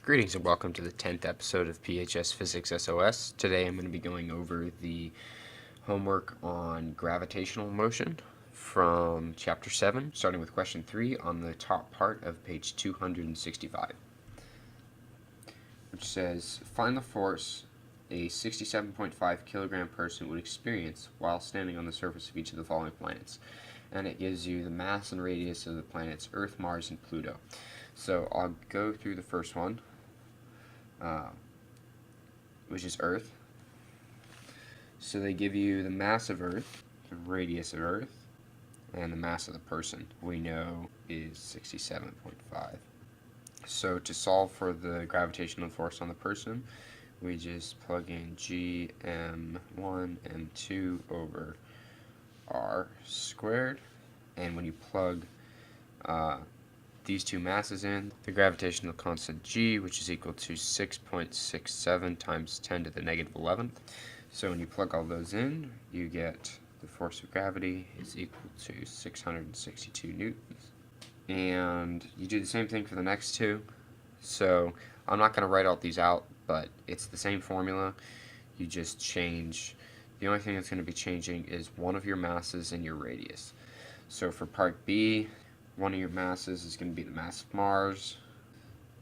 Greetings and welcome to the 10th episode of PHS Physics SOS. Today I'm going to be going over the homework on gravitational motion from Chapter 7, starting with question 3 on the top part of page 265, which says, find the force a 67.5 kilogram person would experience while standing on the surface of each of the following planets. And it gives you the mass and radius of the planets Earth, Mars, and Pluto. So I'll go through the first one, which is Earth. So they give you the mass of Earth, the radius of Earth, and the mass of the person we know is 67.5. So to solve for the gravitational force on the person, we just plug in G m1 m2 over r squared, and when you plug these two masses in, the gravitational constant G, which is equal to 6.67 times 10 to the negative 11th. So when you plug all those in, you get the force of gravity is equal to 662 newtons. And you do the same thing for the next two. So I'm not going to write all these out, but it's the same formula. You just change. The only thing that's going to be changing is one of your masses and your radius. So for part B, one of your masses is going to be the mass of Mars,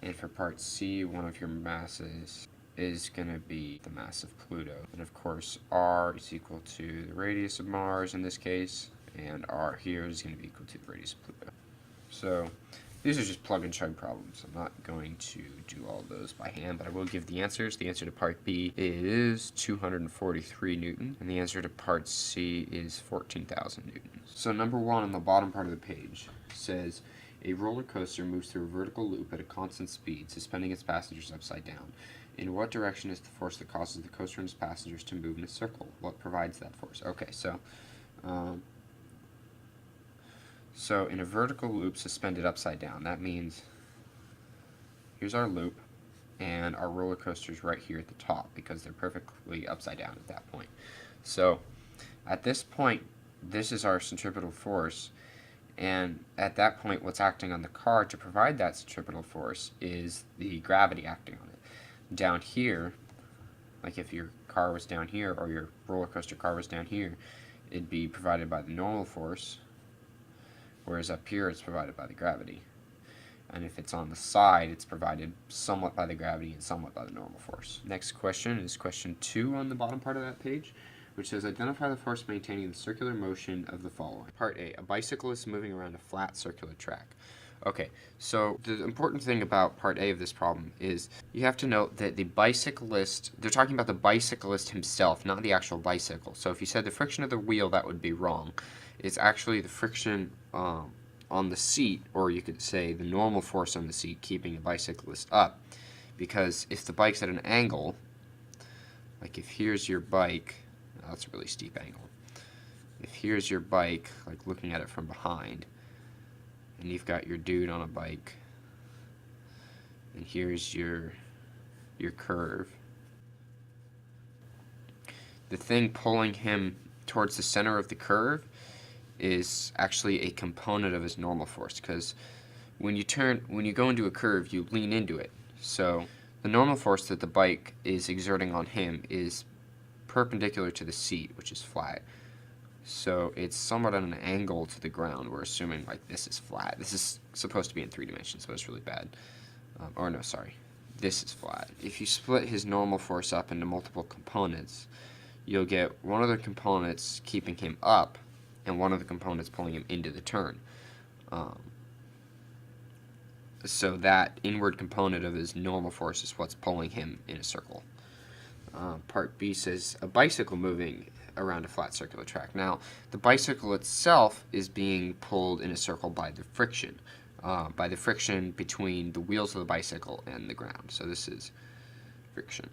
and for part C, one of your masses is going to be the mass of Pluto. And of course, r is equal to the radius of Mars in this case, and r here is going to be equal to the radius of Pluto. So these are just plug and chug problems. I'm not going to do all those by hand, but I will give the answers. The answer to part B is 243 Newton, and the answer to part C is 14,000 newtons. So number one on the bottom part of the page says, a roller coaster moves through a vertical loop at a constant speed, suspending its passengers upside down. In what direction is the force that causes the coaster and its passengers to move in a circle? What provides that force? Okay, so in a vertical loop suspended upside down, that means here's our loop, and our roller coaster is right here at the top because they're perfectly upside down at that point. So at this point, this is our centripetal force, and at that point what's acting on the car to provide that centripetal force is the gravity acting on it. Down here, like if your car was down here or your roller coaster car was down here, it'd be provided by the normal force, whereas up here it's provided by the gravity. And if it's on the side, it's provided somewhat by the gravity and somewhat by the normal force. Next question is question 2 on the bottom part of that page, which says, identify the force maintaining the circular motion of the following. Part A, a bicyclist moving around a flat circular track. Okay, so the important thing about part A of this problem is you have to note that the bicyclist, they're talking about the bicyclist himself, not the actual bicycle. So if you said the friction of the wheel, that would be wrong. It's actually the friction on the seat, or you could say the normal force on the seat keeping the bicyclist up. Because if the bike's at an angle, like if here's your bike, that's a really steep angle. If here's your bike, like looking at it from behind, and you've got your dude on a bike, and here's your curve, the thing pulling him towards the center of the curve is actually a component of his normal force, because when you go into a curve, you lean into it. So the normal force that the bike is exerting on him is perpendicular to the seat, which is flat. So it's somewhat at an angle to the ground. We're assuming like this is flat. This is supposed to be in 3 dimensions, so it's really bad. Or no, sorry. This is flat. If you split his normal force up into multiple components, you'll get one of the components keeping him up and one of the components pulling him into the turn. So that inward component of his normal force is what's pulling him in a circle. Part B says a bicycle moving around a flat circular track. Now, the bicycle itself is being pulled in a circle by the friction between the wheels of the bicycle and the ground. So this is friction.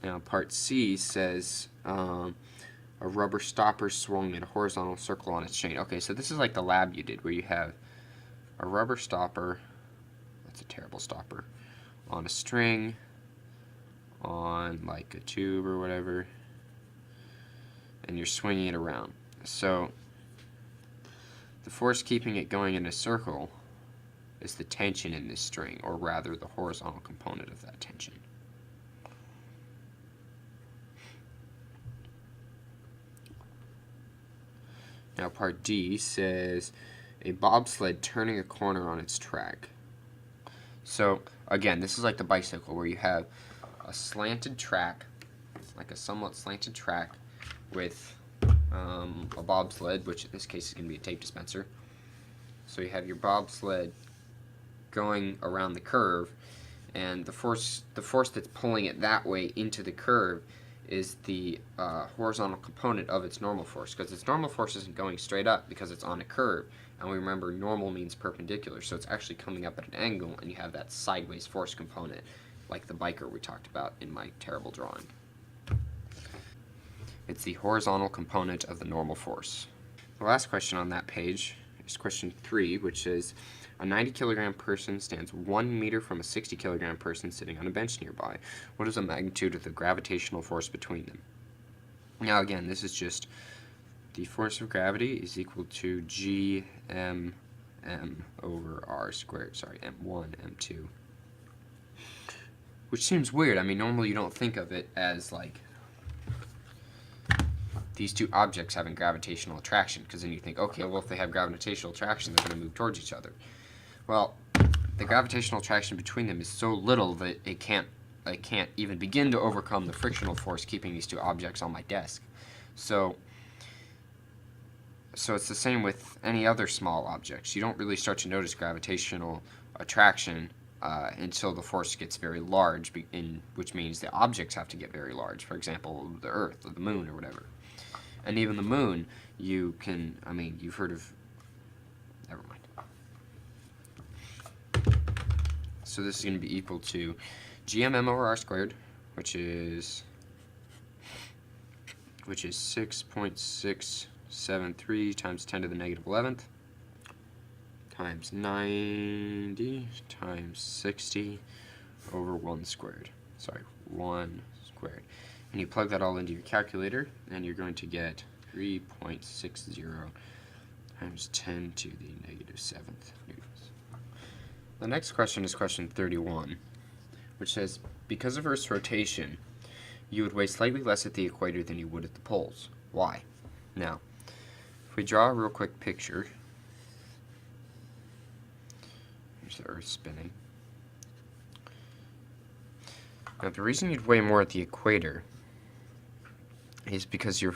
Now, part C says a rubber stopper swung in a horizontal circle on its chain. Okay, so this is like the lab you did where you have a rubber stopper, that's a terrible stopper, on a string, on like a tube or whatever, and you're swinging it around. So the force keeping it going in a circle is the tension in this string, or rather the horizontal component of that tension. Now part D says a bobsled turning a corner on its track. So again, this is like the bicycle where you have a slanted track, like a somewhat slanted track with a bobsled, which in this case is going to be a tape dispenser. So you have your bobsled going around the curve, and the force that's pulling it that way into the curve is the horizontal component of its normal force, because its normal force isn't going straight up because it's on a curve, and we remember normal means perpendicular, so it's actually coming up at an angle, and you have that sideways force component, like the biker we talked about in my terrible drawing. It's the horizontal component of the normal force. The last question on that page is question 3, which is a 90-kilogram person stands 1 meter from a 60-kilogram person sitting on a bench nearby. What is the magnitude of the gravitational force between them? Now again, this is just the force of gravity is equal to gmm over r squared. Sorry, m1, m2. Which seems weird. I mean, normally you don't think of it as like these two objects having gravitational attraction, because then you think, okay, well, if they have gravitational attraction, they're going to move towards each other. Well, the gravitational attraction between them is so little that it can't even begin to overcome the frictional force keeping these two objects on my desk. So it's the same with any other small objects. You don't really start to notice gravitational attraction until the force gets very large, which means the objects have to get very large. For example, the Earth or the Moon or whatever. And even the Moon, you've heard of, never mind. So this is going to be equal to gmm over r squared, which is 6.673 times 10 to the negative 11th times 90 times 60 over 1 squared. Sorry, 1 squared. And you plug that all into your calculator, and you're going to get 3.60 times 10 to the negative 7th newtons. The next question is question 31, which says, because of Earth's rotation, you would weigh slightly less at the equator than you would at the poles. Why? Now, if we draw a real quick picture, here's the Earth spinning. Now, the reason you'd weigh more at the equator is because you're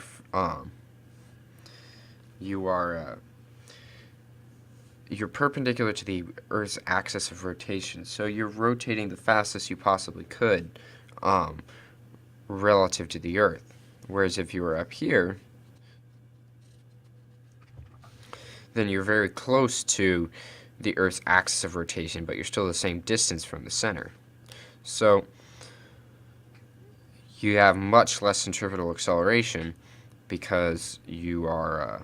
perpendicular to the Earth's axis of rotation, so you're rotating the fastest you possibly could relative to the Earth. Whereas if you were up here, then you're very close to the Earth's axis of rotation, but you're still the same distance from the center. So you have much less centripetal acceleration because you are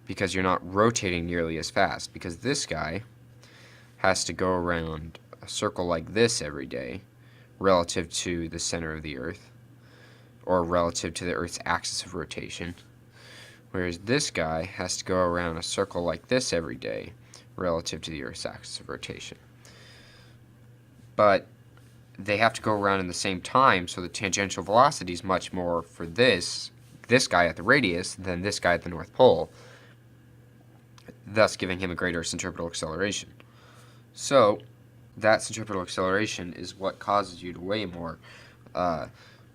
because you're not rotating nearly as fast, because this guy has to go around a circle like this every day relative to the center of the Earth, or relative to the Earth's axis of rotation, whereas this guy has to go around a circle like this every day relative to the Earth's axis of rotation. But they have to go around in the same time, so the tangential velocity is much more for this guy at the radius than this guy at the North Pole, thus giving him a greater centripetal acceleration. So that centripetal acceleration is what causes you to weigh more,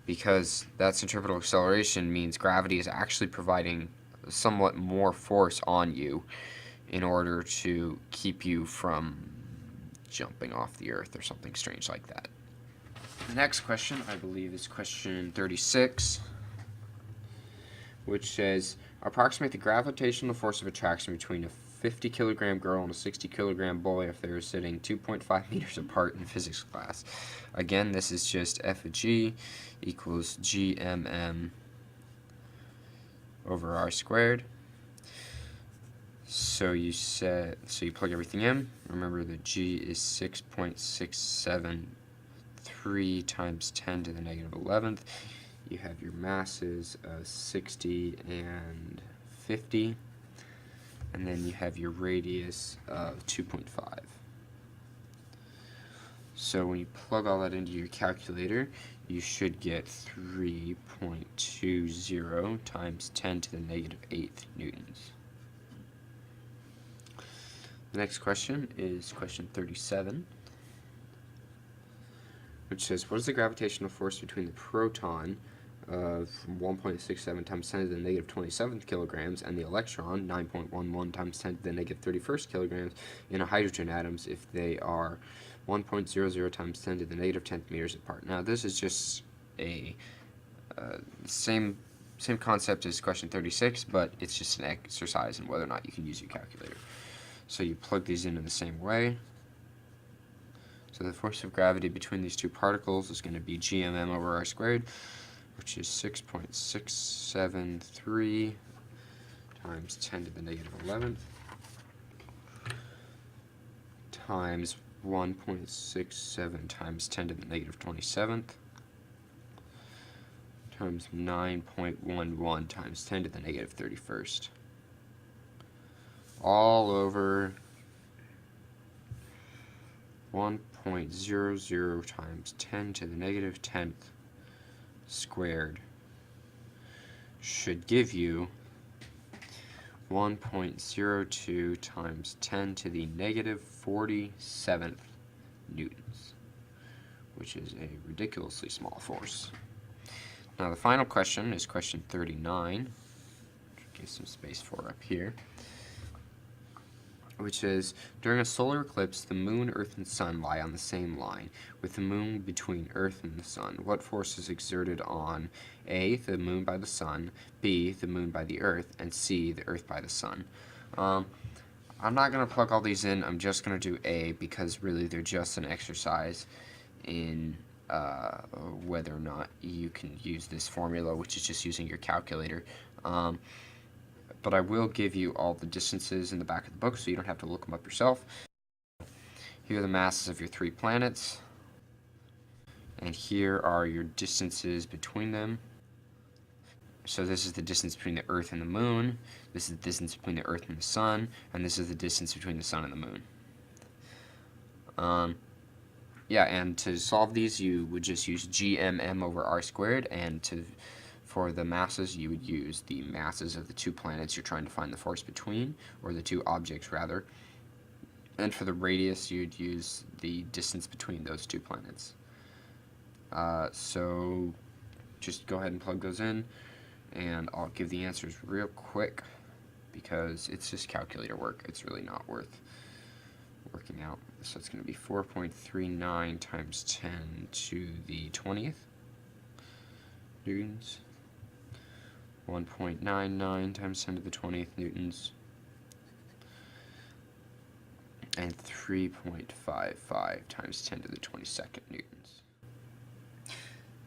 because that centripetal acceleration means gravity is actually providing somewhat more force on you in order to keep you from jumping off the Earth or something strange like that. The next question, I believe, is question 36, which says, approximate the gravitational force of attraction between a 50-kilogram girl and a 60-kilogram boy if they were sitting 2.5 meters apart in physics class. Again, this is just f of g equals gmm over r squared. So you plug everything in. Remember that g is 6.673 times 10 to the negative 11th you have your masses of 60 and 50, and then you have your radius of 2.5. So when you plug all that into your calculator, you should get 3.20 times 10 to the negative 8th newtons. The next question is question 37, which says, what is the gravitational force between the proton of 1.67 times 10 to the negative 27th kilograms and the electron, 9.11 times 10 to the negative 31st kilograms, in a hydrogen atoms if they are 1.00 times 10 to the negative 10th meters apart? Now this is just a same concept as question 36, but it's just an exercise in whether or not you can use your calculator. So you plug these in the same way. So the force of gravity between these two particles is going to be gmm over r squared, which is 6.673 times 10 to the negative 11th times 1.67 times 10 to the negative 27th times 9.11 times 10 to the negative 31st, all over 1.00 times 10 to the negative 10th squared should give you 1.02 times 10 to the negative 47th newtons, which is a ridiculously small force. Now the final question is question 39, get some space for up here, which is, during a solar eclipse, the moon, earth, and sun lie on the same line, with the moon between earth and the sun. What force is exerted on A, the moon by the sun, B, the moon by the earth, and C, the earth by the sun? I'm not going to plug all these in, I'm just going to do A, because really they're just an exercise in whether or not you can use this formula, which is just using your calculator. But I will give you all the distances in the back of the book so you don't have to look them up yourself. Here are the masses of your 3 planets, and here are your distances between them. So this is the distance between the Earth and the Moon, this is the distance between the Earth and the Sun, and this is the distance between the Sun and the Moon. Yeah, and to solve these you would just use gmm over r squared, and for the masses, you would use the masses of the 2 planets you're trying to find the force between, or the 2 objects rather. And for the radius, you'd use the distance between those 2 planets. So just go ahead and plug those in, and I'll give the answers real quick because it's just calculator work. It's really not worth working out. So it's going to be 4.39 times 10 to the 20th newtons. 1.99 times 10 to the 20th newtons, and 3.55 times 10 to the 22nd newtons.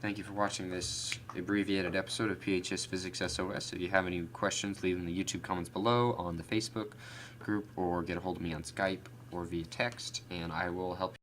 Thank you for watching this abbreviated episode of PHS Physics SOS. If you have any questions, leave them in the YouTube comments below, on the Facebook group, or get a hold of me on Skype or via text, and I will help you.